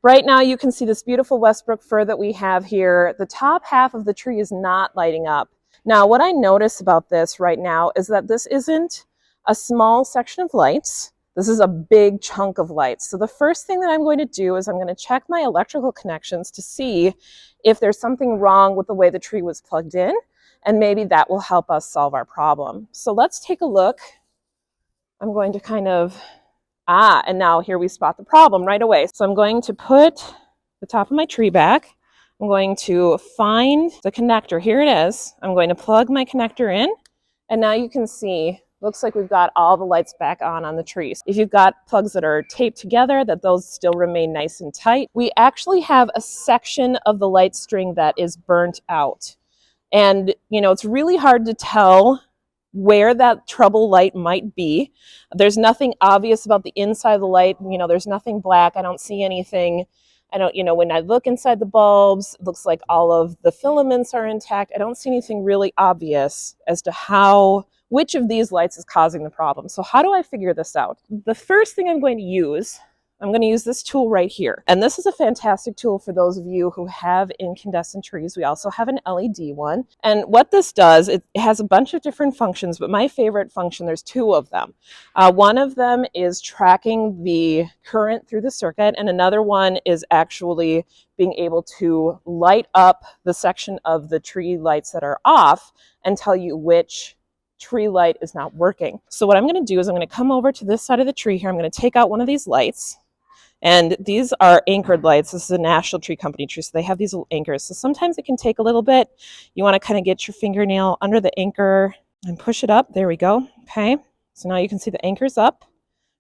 right now you can see this beautiful Westbrook fir that we have here. The top half of the tree is not lighting up. Now, what I notice about this right now is that this isn't a small section of lights. This is a big chunk of lights. So the first thing that I'm going to do is I'm going to check my electrical connections to see if there's something wrong with the way the tree was plugged in, and maybe that will help us solve our problem. So let's take a look. I'm going to kind of, and now here we spot the problem right away. So I'm going to put the top of my tree back. I'm going to find the connector. Here it is. I'm going to plug my connector in, and now you can see, looks like we've got all the lights back on the trees. If you've got plugs that are taped together, that those still remain nice and tight. We actually have a section of the light string that is burnt out. And, you know, it's really hard to tell where that trouble light might be. There's nothing obvious about the inside of the light. You know, there's nothing black. I don't see anything. I don't, you know, when I look inside the bulbs, it looks like all of the filaments are intact. I don't see anything really obvious as to which of these lights is causing the problem. So how do I figure this out? The first thing I'm going to use this tool right here. And this is a fantastic tool for those of you who have incandescent trees. We also have an LED one. And what this does, it has a bunch of different functions, but my favorite function, there's two of them. One of them is tracking the current through the circuit, and another one is actually being able to light up the section of the tree lights that are off and tell you which tree light is not working. So what I'm going to do is I'm going to come over to this side of the tree here. I'm going to take out one of these lights. And these are anchored lights. This is a National Tree Company tree, so they have these little anchors. So sometimes it can take a little bit. You want to kind of get your fingernail under the anchor and push it up. There we go. Okay. So now you can see the anchor's up.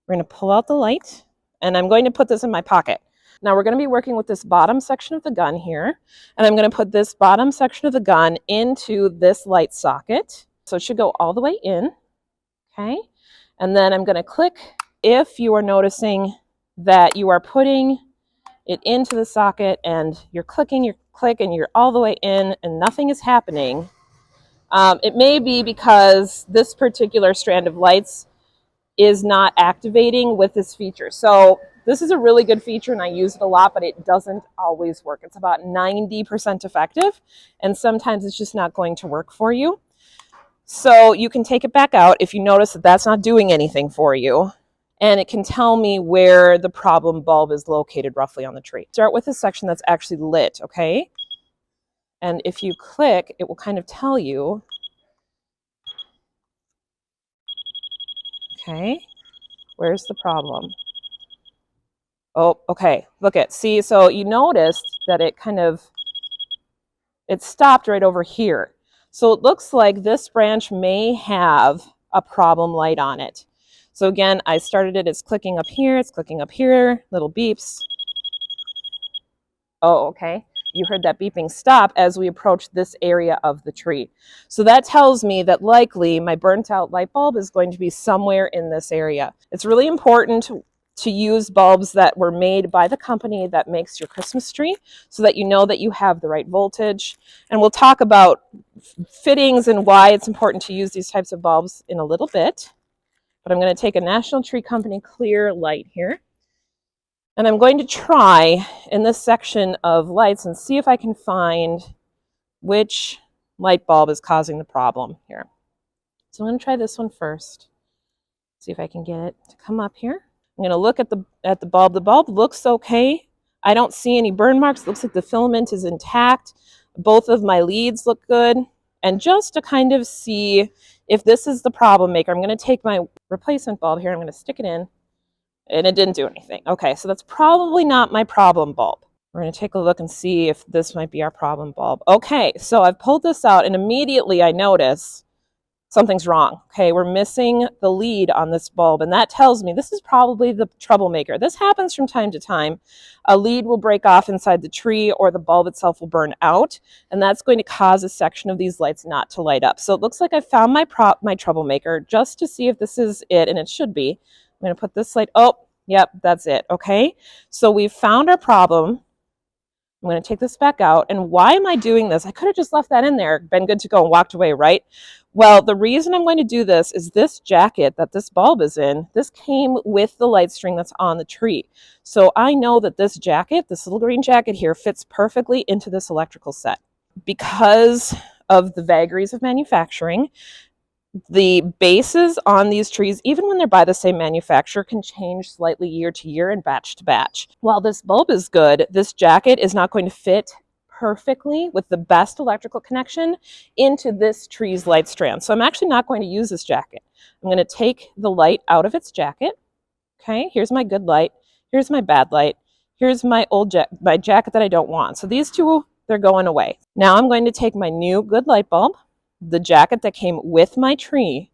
We're going to pull out the light, and I'm going to put this in my pocket. Now we're going to be working with this bottom section of the gun here, and I'm going to put this bottom section of the gun into this light socket. So it should go all the way in. Okay. And then I'm going to click. If you are noticing that you are putting it into the socket and you're clicking your click and you're all the way in and nothing is happening, it may be because this particular strand of lights is not activating with this feature. So this is a really good feature and I use it a lot, but it doesn't always work. It's about 90% effective, and sometimes it's just not going to work for you. So you can take it back out if you notice that that's not doing anything for you. And it can tell me where the problem bulb is located roughly on the tree. Start with a section that's actually lit, okay? And if you click, it will kind of tell you, okay, where's the problem? Oh, okay, look at, see, so you noticed that it stopped right over here. So it looks like this branch may have a problem light on it. So again, I started it, it's clicking up here, little beeps. Oh, okay. You heard that beeping stop as we approach this area of the tree. So that tells me that likely my burnt out light bulb is going to be somewhere in this area. It's really important to use bulbs that were made by the company that makes your Christmas tree so that you know that you have the right voltage. And we'll talk about fittings and why it's important to use these types of bulbs in a little bit. But I'm going to take a National Tree Company clear light here. And I'm going to try in this section of lights and see if I can find which light bulb is causing the problem here. So I'm going to try this one first. See if I can get it to come up here. I'm going to look at the bulb. The bulb looks okay. I don't see any burn marks. It looks like the filament is intact. Both of my leads look good. And just to kind of see if this is the problem maker, I'm going to take my replacement bulb here. I'm going to stick it in, and it didn't do anything. Okay, so that's probably not my problem bulb. We're going to take a look and see if this might be our problem bulb. Okay, so I've pulled this out, and immediately I notice something's wrong. Okay, we're missing the lead on this bulb, and that tells me this is probably the troublemaker. This happens from time to time. A lead will break off inside the tree, or the bulb itself will burn out, and that's going to cause a section of these lights not to light up. So it looks like I found my troublemaker just to see if this is it, and it should be. I'm going to put this light, oh, yep, that's it, okay? So we've found our problem. I'm going to take this back out. And why am I doing this? I could have just left that in there, been good to go, and walked away, right? Well, the reason I'm going to do this is this jacket that this bulb is in, this came with the light string that's on the tree. So I know that this jacket, this little green jacket here, fits perfectly into this electrical set. Because of the vagaries of manufacturing, the bases on these trees, even when they're by the same manufacturer, can change slightly year to year and batch to batch. While this bulb is good, this jacket is not going to fit perfectly with the best electrical connection into this tree's light strand. So I'm actually not going to use this jacket. I'm going to take the light out of its jacket. Okay, here's my good light. Here's my bad light. Here's my my jacket that I don't want. So these two, they're going away. Now I'm going to take my new good light bulb, the jacket that came with my tree.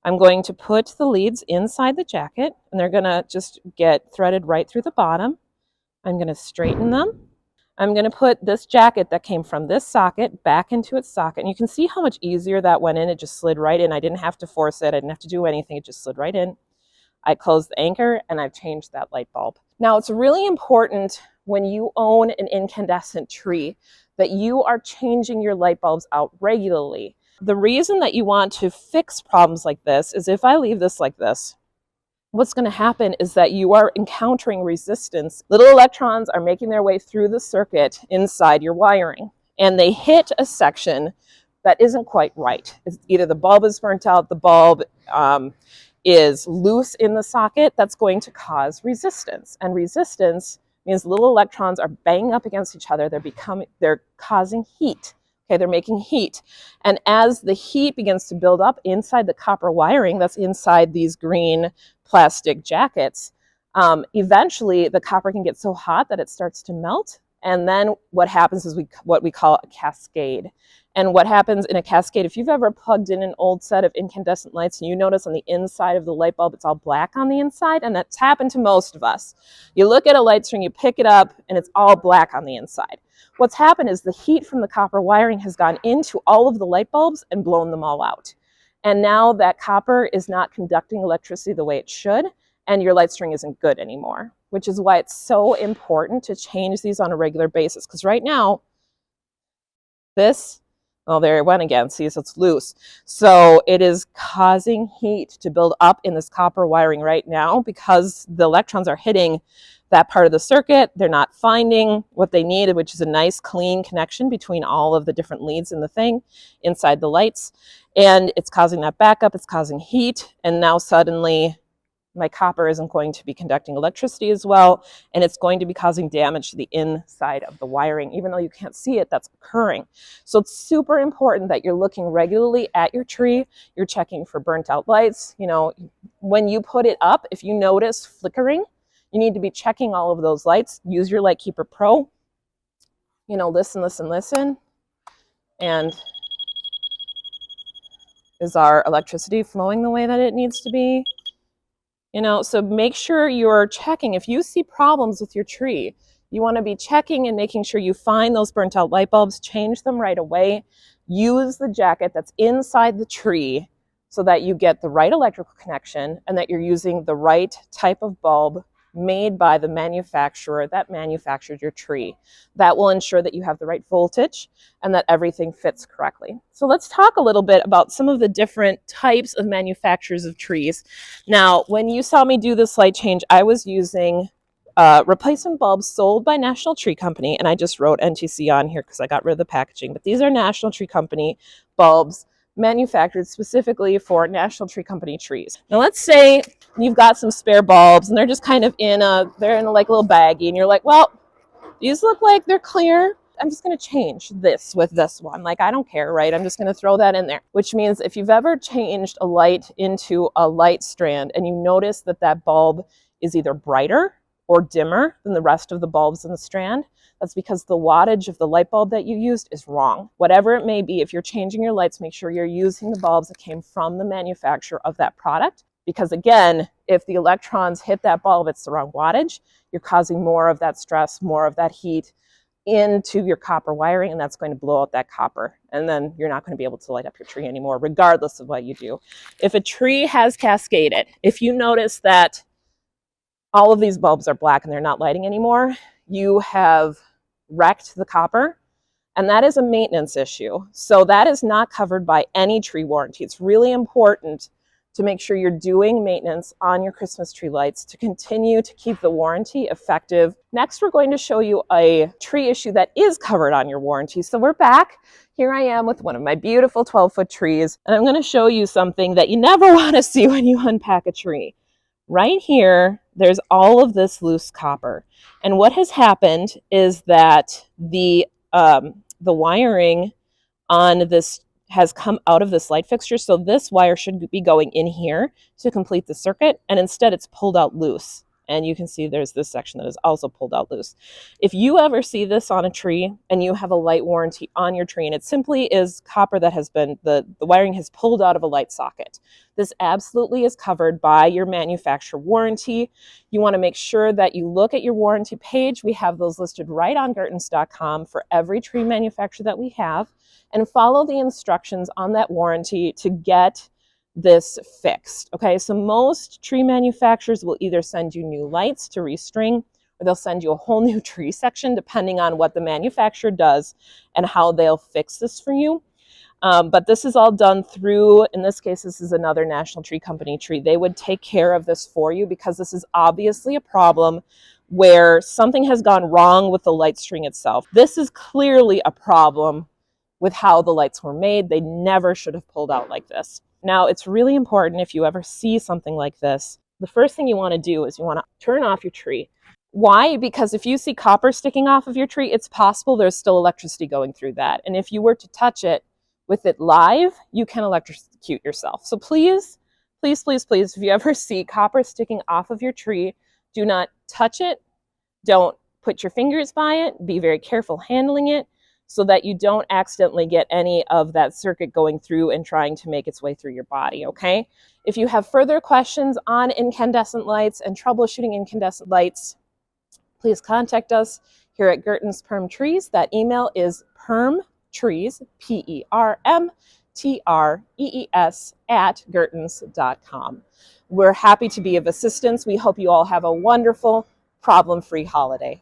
I'm going to put the leads inside the jacket, and they're going to just get threaded right through the bottom. I'm going to straighten them. I'm going to put this jacket that came from this socket back into its socket. And you can see how much easier that went in. It just slid right in. I didn't have to force it. I didn't have to do anything. It just slid right in. I closed the anchor, and I've changed that light bulb. Now, it's really important when you own an incandescent tree that you are changing your light bulbs out regularly. The reason that you want to fix problems like this is if I leave this like this, what's going to happen is that you are encountering resistance. Little electrons are making their way through the circuit inside your wiring, and they hit a section that isn't quite right. It's either the bulb is burnt out, the bulb is loose in the socket. That's going to cause resistance, and resistance means little electrons are banging up against each other. They're causing heat. Okay, they're making heat. And as the heat begins to build up inside the copper wiring that's inside these green plastic jackets, eventually the copper can get so hot that it starts to melt. And then what happens is what we call a cascade. And what happens in a cascade, if you've ever plugged in an old set of incandescent lights and you notice on the inside of the light bulb, it's all black on the inside, and that's happened to most of us. You look at a light string, you pick it up, and it's all black on the inside. What's happened is the heat from the copper wiring has gone into all of the light bulbs and blown them all out. And now that copper is not conducting electricity the way it should, and your light string isn't good anymore, which is why it's so important to change these on a regular basis. Because right now, well, there it went again. See, so it's loose. So it is causing heat to build up in this copper wiring right now because the electrons are hitting that part of the circuit. They're not finding what they need, which is a nice clean connection between all of the different leads in the thing inside the lights. And it's causing that backup. It's causing heat. And now suddenly my copper isn't going to be conducting electricity as well, and it's going to be causing damage to the inside of the wiring. Even though you can't see it, that's occurring. So it's super important that you're looking regularly at your tree. You're checking for burnt out lights. You know, when you put it up, if you notice flickering, you need to be checking all of those lights. Use your Light Keeper Pro. You know, listen, listen, listen. And is our electricity flowing the way that it needs to be? You know, so make sure you're checking. If you see problems with your tree, you want to be checking and making sure you find those burnt out light bulbs, change them right away. Use the jacket that's inside the tree so that you get the right electrical connection and that you're using the right type of bulb made by the manufacturer that manufactured your tree. That will ensure that you have the right voltage and that everything fits correctly. So let's talk a little bit about some of the different types of manufacturers of trees. Now, when you saw me do this light change, I was using replacement bulbs sold by National Tree Company, and I just wrote NTC on here because I got rid of the packaging, but these are National Tree Company bulbs manufactured specifically for National Tree Company trees. Now let's say you've got some spare bulbs and they're just kind of they're in like a little baggie, and you're like, well, these look like they're clear. I'm just going to change this with this one. Like, I don't care, right? I'm just going to throw that in there. Which means if you've ever changed a light into a light strand and you notice that that bulb is either brighter or dimmer than the rest of the bulbs in the strand, that's because the wattage of the light bulb that you used is wrong. Whatever it may be, if you're changing your lights, make sure you're using the bulbs that came from the manufacturer of that product. Because again, if the electrons hit that bulb, it's the wrong wattage, you're causing more of that stress, more of that heat into your copper wiring, and that's going to blow out that copper. And then you're not going to be able to light up your tree anymore, regardless of what you do. If a tree has cascaded, if you notice that all of these bulbs are black and they're not lighting anymore, you have wrecked the copper, and that is a maintenance issue. So that is not covered by any tree warranty. It's really important to make sure you're doing maintenance on your Christmas tree lights to continue to keep the warranty effective. Next, we're going to show you a tree issue that is covered on your warranty. So we're back. Here I am with one of my beautiful 12-foot trees, and I'm going to show you something that you never want to see when you unpack a tree. Right here, there's all of this loose copper. And what has happened is that the wiring on this has come out of this light fixture. So this wire should be going in here to complete the circuit, and instead it's pulled out loose. And you can see there's this section that is also pulled out loose. If you ever see this on a tree and you have a light warranty on your tree, and it simply is copper that has been, the wiring has pulled out of a light socket, this absolutely is covered by your manufacturer warranty. You want to make sure that you look at your warranty page. We have those listed right on Gertens.com for every tree manufacturer that we have, and follow the instructions on that warranty to get this fixed. Okay, so most tree manufacturers will either send you new lights to restring, or they'll send you a whole new tree section depending on what the manufacturer does and how they'll fix this for you. But this is all done through, in this case, this is another National Tree Company tree. They would take care of this for you because this is obviously a problem where something has gone wrong with the light string itself. This is clearly a problem with how the lights were made. They never should have pulled out like this. Now, it's really important if you ever see something like this, the first thing you want to do is you want to turn off your tree. Why? Because if you see copper sticking off of your tree, it's possible there's still electricity going through that. And if you were to touch it with it live, you can electrocute yourself. So please, please, please, please, if you ever see copper sticking off of your tree, do not touch it. Don't put your fingers by it. Be very careful handling it, so that you don't accidentally get any of that circuit going through and trying to make its way through your body, okay? If you have further questions on incandescent lights and troubleshooting incandescent lights, please contact us here at Gertens Perm Trees. That email is permtrees, PERMTREES @gertens.com. We're happy to be of assistance. We hope you all have a wonderful, problem-free holiday.